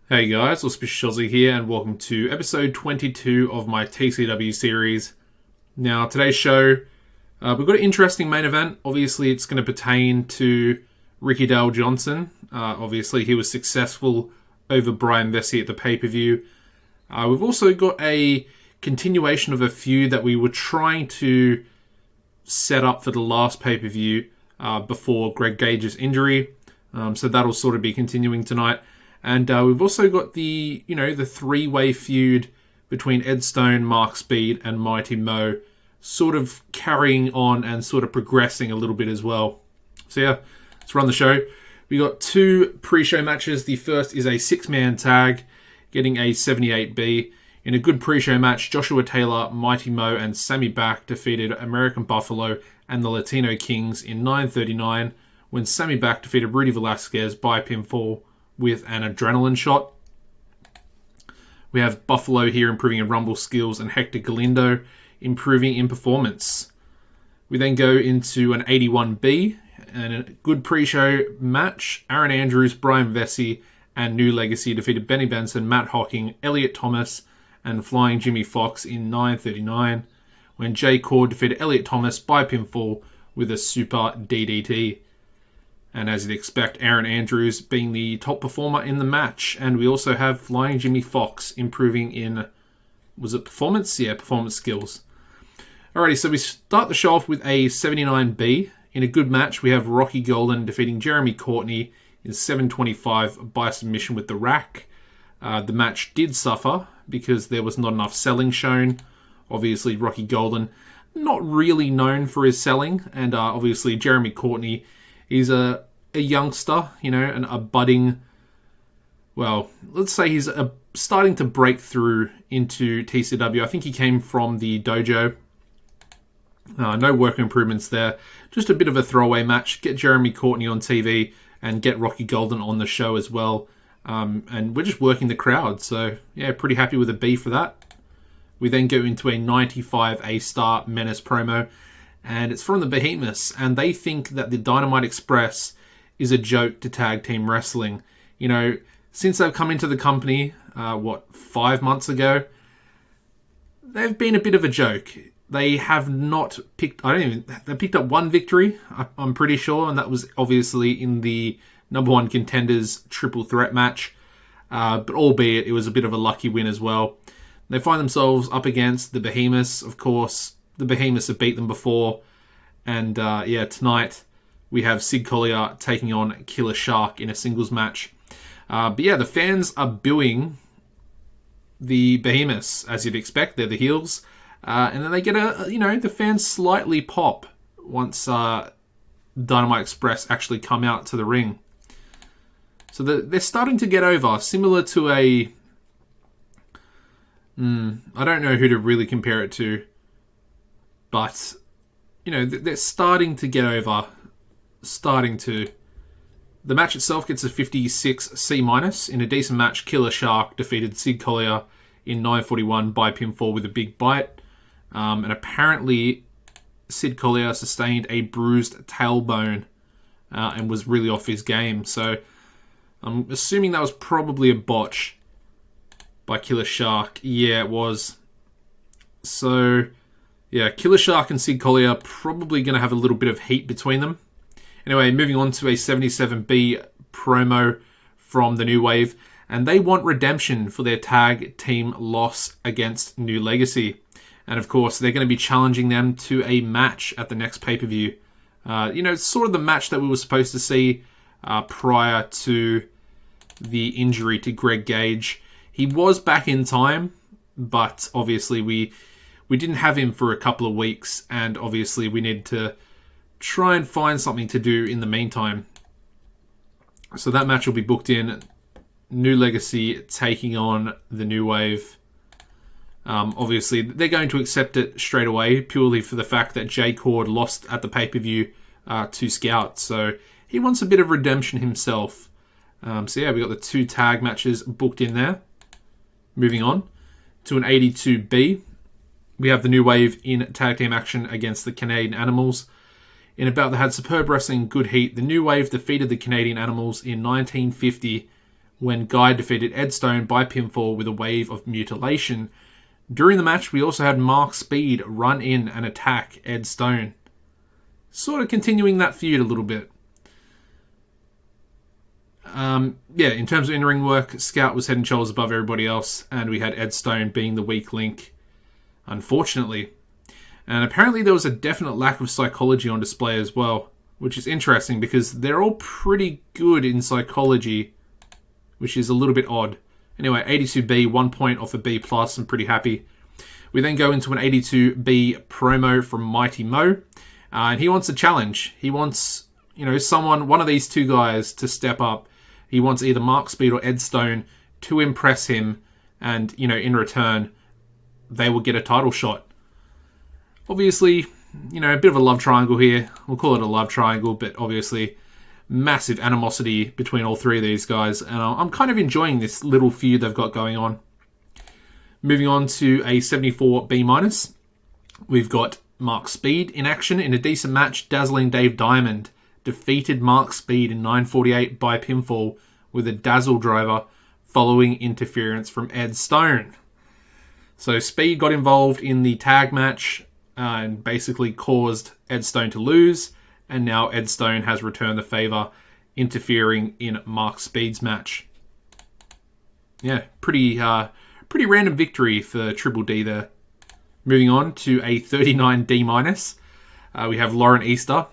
Hey guys, AuspiciousAussie here, and welcome to episode 22 of my TCW series. Now, today's show, we've got an interesting main event. Obviously, it's going to pertain to Ricky Dale Johnson. Obviously, he was successful over Brian Vesey at the pay-per-view. We've also got a continuation of a feud that we were trying to set up for the last pay-per-view before Greg Gage's injury. So that'll sort of be continuing tonight. And we've also got the three-way feud between Ed Stone, Mark Speed, and Mighty Mo sort of carrying on and sort of progressing a little bit as well. So yeah, let's run the show. We got two pre-show matches. The first is a six-man tag, getting a 78B. In a good pre-show match, Joshua Taylor, Mighty Mo, and Sammy Back defeated American Buffalo and the Latino Kings in 9:39, when Sammy Back defeated Rudy Velasquez by pinfall with an adrenaline shot. We have Buffalo here improving in Rumble skills and Hector Galindo improving in performance. We then go into an 81B and a good pre-show match. Aaron Andrews, Brian Vesey, and New Legacy defeated Benny Benson, Matt Hocking, Elliot Thomas, and Flying Jimmy Fox in 9:39, when Jay Cord defeated Elliot Thomas by pinfall with a super DDT. And as you'd expect, Aaron Andrews being the top performer in the match. And we also have Flying Jimmy Fox improving in, was it performance? Yeah, performance skills. Alrighty, so we start the show off with a 79B. In a good match, we have Rocky Golden defeating Jeremy Courtney in 7:25 by submission with the rack. The match did suffer because there was not enough selling shown. Obviously, Rocky Golden, not really known for his selling. And obviously, Jeremy Courtney, he's a youngster, and a budding, well, let's say he's starting to break through into TCW. I think he came from the dojo. No work improvements there. Just a bit of a throwaway match. Get Jeremy Courtney on TV and get Rocky Golden on the show as well. And we're just working the crowd. So, yeah, pretty happy with a B for that. We then go into a 95 A-Star Menace promo. And it's from the Behemoths, and they think that the Dynamite Express is a joke to tag team wrestling. Since they've come into the company, 5 months ago, they've been a bit of a joke. They have not picked, they picked up one victory, I'm pretty sure, and that was obviously in the number one contenders triple threat match, but albeit it was a bit of a lucky win as well. They find themselves up against the Behemoths, of course. The Behemoths have beat them before. And tonight we have Sid Collier taking on Killer Shark in a singles match. But the fans are booing the Behemoths, as you'd expect. They're the heels. And then they get the fans slightly pop once Dynamite Express actually come out to the ring. So they're starting to get over, similar to I don't know who to really compare it to. But, they're starting to get over. The match itself gets a 56 C-. In a decent match, Killer Shark defeated Sid Collier in 9:41 by pinfall with a big bite. And apparently, Sid Collier sustained a bruised tailbone and was really off his game. So, I'm assuming that was probably a botch by Killer Shark. Yeah, it was. So, yeah, Killer Shark and Sid Collier probably going to have a little bit of heat between them. Anyway, moving on to a 77B promo from the New Wave. And they want redemption for their tag team loss against New Legacy. And of course, they're going to be challenging them to a match at the next pay-per-view. Sort of the match that we were supposed to see prior to the injury to Greg Gage. He was back in time, but obviously we didn't have him for a couple of weeks, and obviously we need to try and find something to do in the meantime. So that match will be booked in. New Legacy taking on the New Wave. Obviously, they're going to accept it straight away, purely for the fact that Jay Cord lost at the pay-per-view to Scout. So he wants a bit of redemption himself. We got the two tag matches booked in there. Moving on to an 82B. We have the New Wave in tag team action against the Canadian Animals. In a bout that had superb wrestling, good heat, the New Wave defeated the Canadian Animals in 1950 when Guy defeated Ed Stone by pinfall with a wave of mutilation. During the match, we also had Mark Speed run in and attack Ed Stone. Sort of continuing that feud a little bit. In terms of in-ring work, Scout was head and shoulders above everybody else, and we had Ed Stone being the weak link, unfortunately. And apparently there was a definite lack of psychology on display as well, which is interesting because they're all pretty good in psychology, which is a little bit odd. Anyway, 82B, 1 point off a B+, I'm pretty happy. We then go into an 82B promo from Mighty Mo, and he wants a challenge. He wants, one of these two guys to step up. He wants either Mark Speed or Ed Stone to impress him, and, in return, they will get a title shot. Obviously, a bit of a love triangle here. We'll call it a love triangle, but obviously massive animosity between all three of these guys, and I'm kind of enjoying this little feud they've got going on. Moving on to a 74B-, we've got Mark Speed in action in a decent match. Dazzling Dave Diamond defeated Mark Speed in 9:48 by pinfall with a dazzle driver following interference from Ed Stone. So Speed got involved in the tag match and basically caused Ed Stone to lose, and now Ed Stone has returned the favour, interfering in Mark Speed's match. Yeah, pretty random victory for Triple D there. Moving on to a 39D-, we have Lauren Easter,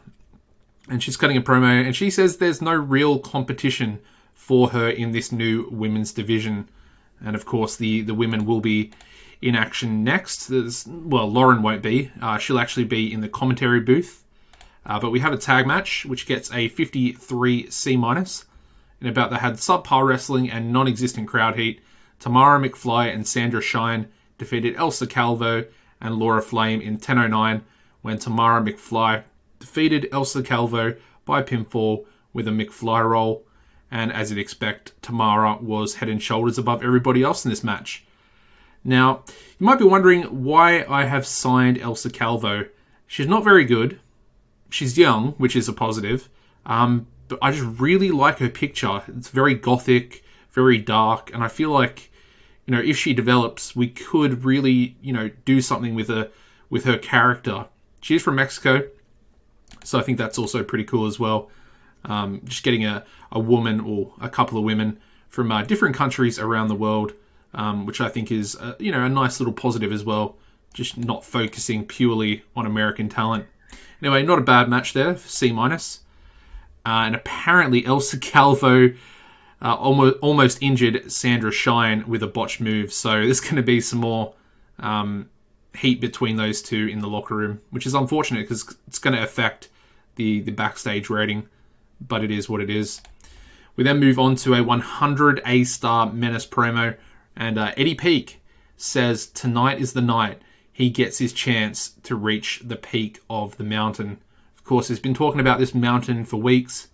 and she's cutting a promo, and she says there's no real competition for her in this new women's division. And of course, the women will be in action next. Lauren won't be. She'll actually be in the commentary booth. But we have a tag match, which gets a 53C-. And about that had subpar wrestling and non-existent crowd heat. Tamara McFly and Sandra Shine defeated Elsa Calvo and Laura Flame in 10:09, when Tamara McFly defeated Elsa Calvo by pinfall with a McFly roll. And as you'd expect, Tamara was head and shoulders above everybody else in this match. Now, you might be wondering why I have signed Elsa Calvo. She's not very good. She's young, which is a positive. But I just really like her picture. It's very gothic, very dark, and I feel like, if she develops, we could really, do something with her character. She's from Mexico, so I think that's also pretty cool as well. Just getting a woman or a couple of women from different countries around the world, which I think is a nice little positive as well. Just not focusing purely on American talent. Anyway, not a bad match there, C-. And apparently Elsa Calvo almost injured Sandra Shine with a botched move. So there's going to be some more heat between those two in the locker room, which is unfortunate because it's going to affect the backstage rating. But it is what it is. We then move on to a 100 A-star Menace promo. And Eddie Peak says tonight is the night he gets his chance to reach the peak of the mountain. Of course, he's been talking about this mountain for weeks.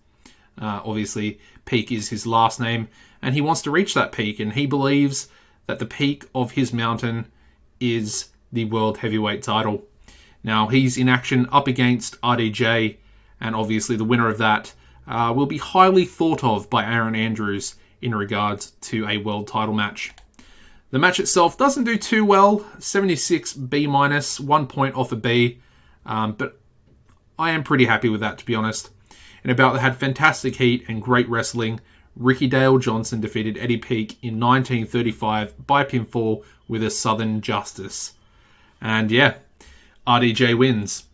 Obviously, Peak is his last name. And he wants to reach that peak. And he believes that the peak of his mountain is the World Heavyweight title. Now, he's in action up against RDJ. And obviously, the winner of that will be highly thought of by Aaron Andrews in regards to a world title match. The match itself doesn't do too well. 76B-, 1 point off a B. But I am pretty happy with that, to be honest. In about that had fantastic heat and great wrestling. Ricky Dale Johnson defeated Eddie Peak in 1935 by pinfall with a Southern Justice. And yeah, RDJ wins.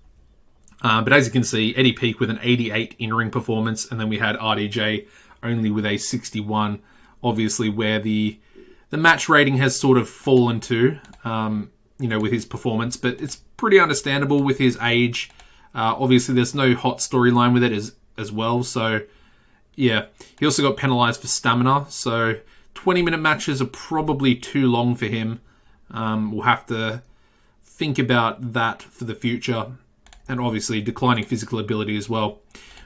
But as you can see, Eddie Peak with an 88 in-ring performance, and then we had RDJ only with a 61. Obviously, where the match rating has sort of fallen to, with his performance, but it's pretty understandable with his age. Obviously, there's no hot storyline with it as well, so yeah. He also got penalised for stamina, so 20-minute matches are probably too long for him. We'll have to think about that for the future. And obviously declining physical ability as well.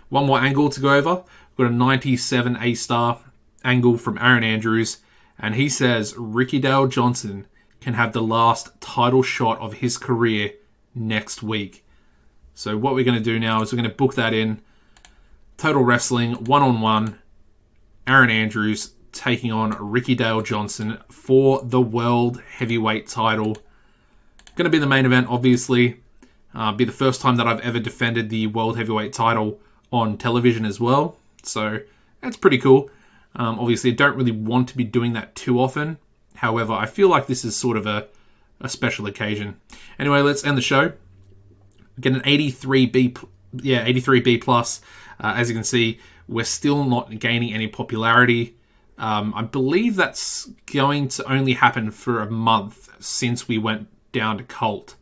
One more angle to go over. We've got a 97 A-star angle from Aaron Andrews. And he says Ricky Dale Johnson can have the last title shot of his career next week. So what we're going to do now is we're going to book that in. Total Wrestling, 1-on-1. Aaron Andrews, taking on Ricky Dale Johnson for the World Heavyweight title. Going to be the main event, obviously. Be the first time that I've ever defended the World Heavyweight title on television as well. So that's pretty cool. Obviously, I don't really want to be doing that too often. However, I feel like this is sort of a special occasion. Anyway, let's end the show. Get an 83B plus. As you can see, we're still not gaining any popularity. I believe that's going to only happen for a month since we went down to Cult.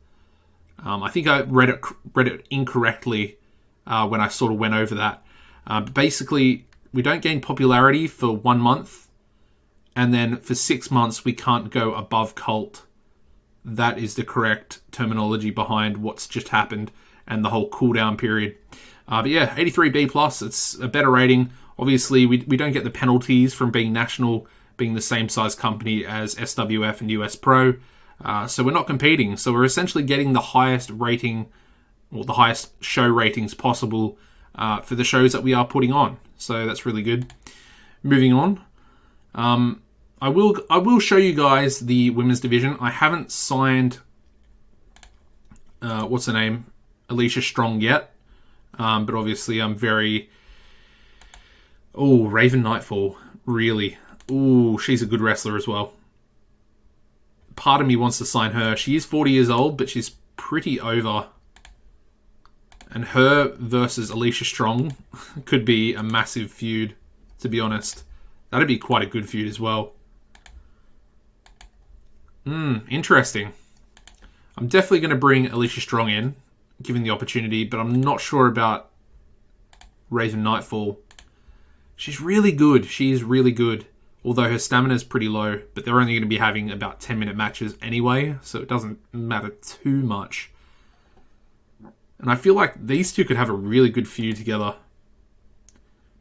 I think I read it incorrectly when I sort of went over that. But basically, we don't gain popularity for 1 month, and then for 6 months we can't go above Cult. That is the correct terminology behind what's just happened and the whole cooldown period. But yeah, 83B plus. It's a better rating. Obviously, we don't get the penalties from being national, being the same size company as SWF and US Pro. So we're not competing. So we're essentially getting the highest rating, or the highest show ratings possible for the shows that we are putting on. So that's really good. Moving on. I will show you guys the women's division. I haven't signed what's her name? Alicia Strong yet. But obviously I'm very... Oh, Raven Nightfall. Really. Ooh, she's a good wrestler as well. Part of me wants to sign her. She is 40 years old, but she's pretty over. And her versus Alicia Strong could be a massive feud, to be honest. That'd be quite a good feud as well. Interesting. I'm definitely going to bring Alicia Strong in, given the opportunity, but I'm not sure about Raven Nightfall. She's really good. She is really good. Although her stamina is pretty low, but they're only going to be having about 10-minute matches anyway, so it doesn't matter too much. And I feel like these two could have a really good feud together.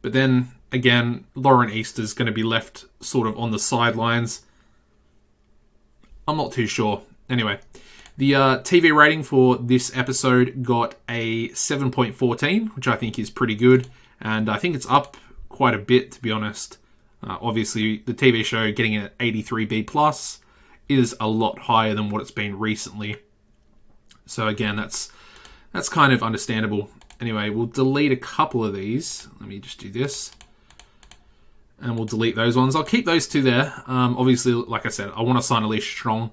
But then, again, Lauren Easter's going to be left sort of on the sidelines. I'm not too sure. Anyway, the TV rating for this episode got a 7.14, which I think is pretty good. And I think it's up quite a bit, to be honest. Obviously, the TV show getting an 83B plus is a lot higher than what it's been recently. So again, that's kind of understandable. Anyway, we'll delete a couple of these. Let me just do this. And we'll delete those ones. I'll keep those two there. Obviously, like I said, I want to sign Alicia Strong.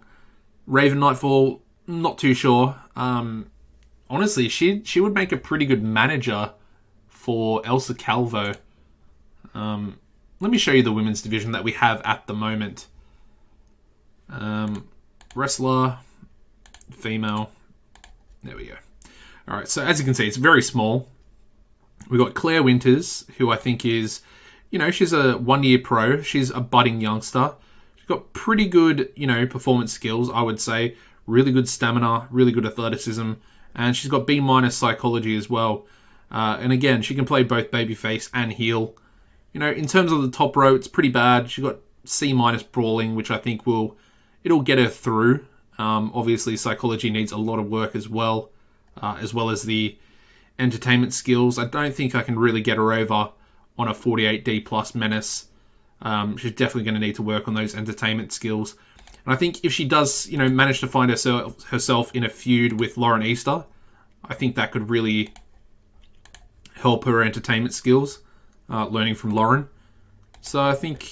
Raven Nightfall, not too sure. Honestly, she would make a pretty good manager for Elsa Calvo. Let me show you the women's division that we have at the moment. Wrestler, female. There we go. Alright, so as you can see, it's very small. We've got Claire Winters, who I think is, she's a 1-year pro. She's a budding youngster. She's got pretty good, performance skills, I would say. Really good stamina, really good athleticism. And she's got B- psychology as well. And again, she can play both babyface and heel. In terms of the top row, it's pretty bad. She's got C- brawling, which I think it'll get her through. Obviously, psychology needs a lot of work as well as the entertainment skills. I don't think I can really get her over on a 48D plus menace. She's definitely going to need to work on those entertainment skills. And I think if she does, manage to find herself in a feud with Lauren Easter, I think that could really help her entertainment skills, learning from Lauren. So I think,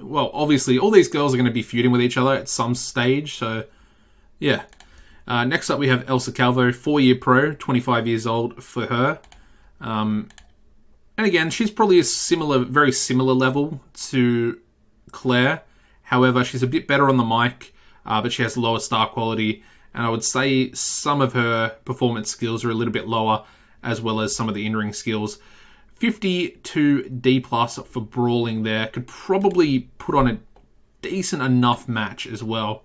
obviously all these girls are going to be feuding with each other at some stage. So, yeah. Next up we have Elsa Calvo, 4-year pro, 25 years old for her. And again, she's probably very similar level to Claire. However, she's a bit better on the mic, but she has lower star quality. And I would say some of her performance skills are a little bit lower, as well as some of the in-ring skills. 52D plus for brawling there. Could probably put on a decent enough match as well.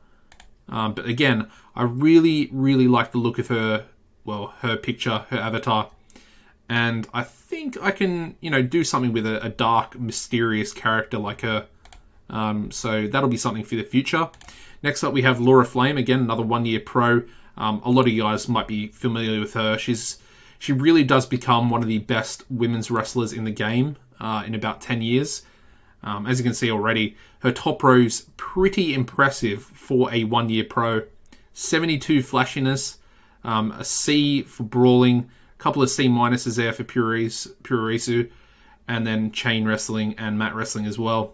But again, I really, really like the look of her picture, her avatar. And I think I can, do something with a dark, mysterious character like her. So that'll be something for the future. Next up, we have Laura Flame, again, another 1-year pro. A lot of you guys might be familiar with her. She really does become one of the best women's wrestlers in the game in about 10 years. As you can see already, her top row's pretty impressive for a 1-year pro. 72 flashiness, a C for brawling, a couple of C minuses there for Purisu, and then chain wrestling and mat wrestling as well.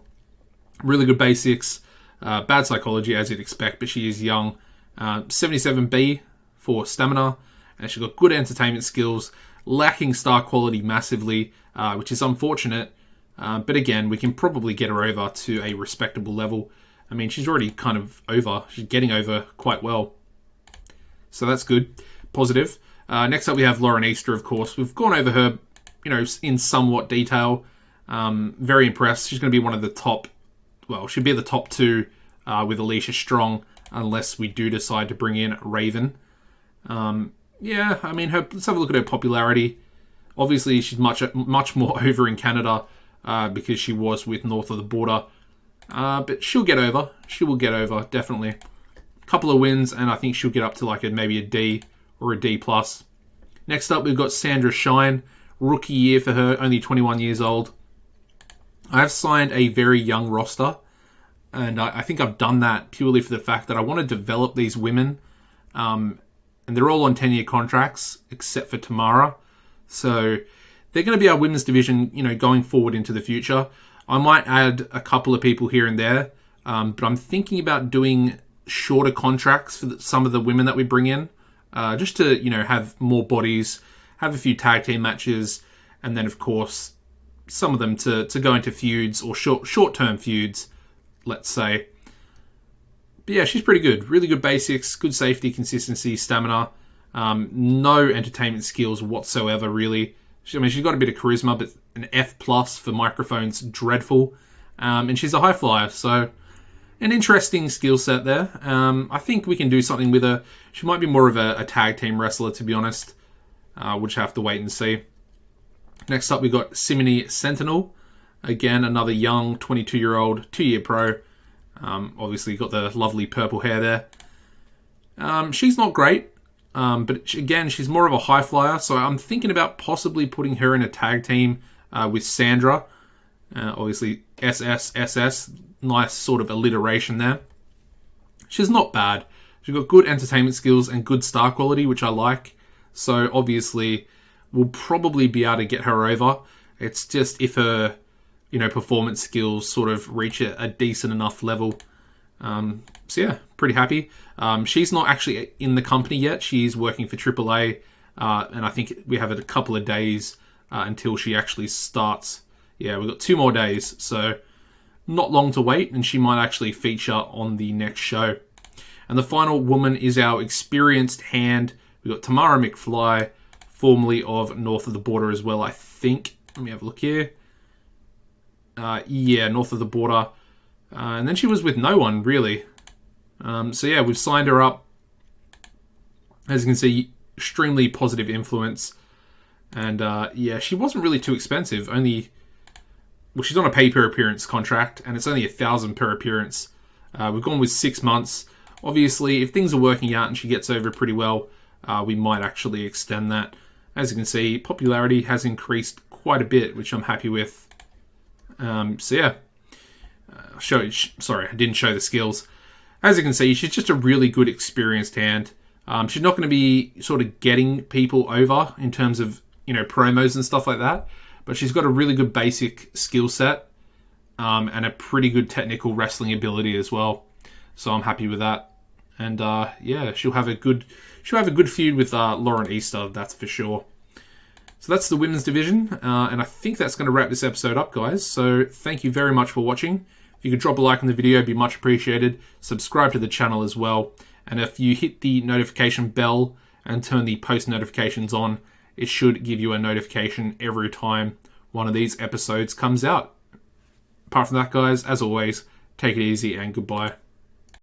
Really good basics, bad psychology as you'd expect, but she is young. 77B for stamina, and she's got good entertainment skills, lacking star quality massively, which is unfortunate. But again, we can probably get her over to a respectable level. I mean, she's already kind of over. She's getting over quite well. So that's good. Positive. Next up, we have Lauren Easter, of course. We've gone over her, in somewhat detail. Very impressed. She's going to be one of the top... Well, she'll be at the top 2 with Alicia Strong, unless we do decide to bring in Raven. Yeah, I mean, let's have a look at her popularity. Obviously, she's much more over in Canada because she was with North of the Border. But she'll get over. She will get over, definitely. A couple of wins, and I think she'll get up to like maybe a D or a D+. Next up, we've got Sandra Shine. Rookie year for her, only 21 years old. I've signed a very young roster, and I think I've done that purely for the fact that I want to develop these women. And they're all on 10-year contracts, except for Tamara. So they're going to be our women's division, going forward into the future. I might add a couple of people here and there, but I'm thinking about doing shorter contracts for some of the women that we bring in, just to, have more bodies, have a few tag team matches, and then, of course, some of them to go into feuds or short-term feuds, let's say. But yeah, she's pretty good. Really good basics, good safety, consistency, stamina. No entertainment skills whatsoever, really. She's got a bit of charisma, but an F+ for microphones, dreadful. And she's a high flyer, so an interesting skill set there. I think we can do something with her. She might be more of a tag team wrestler, to be honest. We'll just have to wait and see. Next up, we got Simone Sentinel. Again, another young 22-year-old, 2-year pro. Obviously, got the lovely purple hair there. She's not great, but again, she's more of a high flyer, so I'm thinking about possibly putting her in a tag team with Sandra. Obviously, SSSS, nice sort of alliteration there. She's not bad. She's got good entertainment skills and good star quality, which I like. So obviously, we'll probably be able to get her over. It's just if her, performance skills sort of reach a decent enough level. So yeah, pretty happy. She's not actually in the company yet. She's working for AAA, and I think we have a couple of days until she actually starts. Yeah, we've got 2 more days, so not long to wait, and she might actually feature on the next show. And the final woman is our experienced hand. We've got Tamara McFly, formerly of North of the Border as well, I think. Let me have a look here. Yeah, North of the Border. And then she was with no one, really. So yeah, we've signed her up. As you can see, extremely positive influence. And yeah, she wasn't really too expensive. She's on a pay-per-appearance contract, and it's only 1,000 per appearance. We've gone with 6 months. Obviously, if things are working out and she gets over pretty well, we might actually extend that. As you can see, popularity has increased quite a bit, which I'm happy with. So yeah, sorry, I didn't show the skills. As you can see, she's just a really good, experienced hand. She's not going to be sort of getting people over in terms of, promos and stuff like that, but she's got a really good basic skill set, and a pretty good technical wrestling ability as well. So I'm happy with that. And yeah, she'll have a good feud with Lauren Easter, that's for sure. So that's the women's division, and I think that's going to wrap this episode up, guys. So thank you very much for watching. If you could drop a like on the video, it'd be much appreciated. Subscribe to the channel as well. And if you hit the notification bell and turn the post notifications on, it should give you a notification every time one of these episodes comes out. Apart from that, guys, as always, take it easy and goodbye.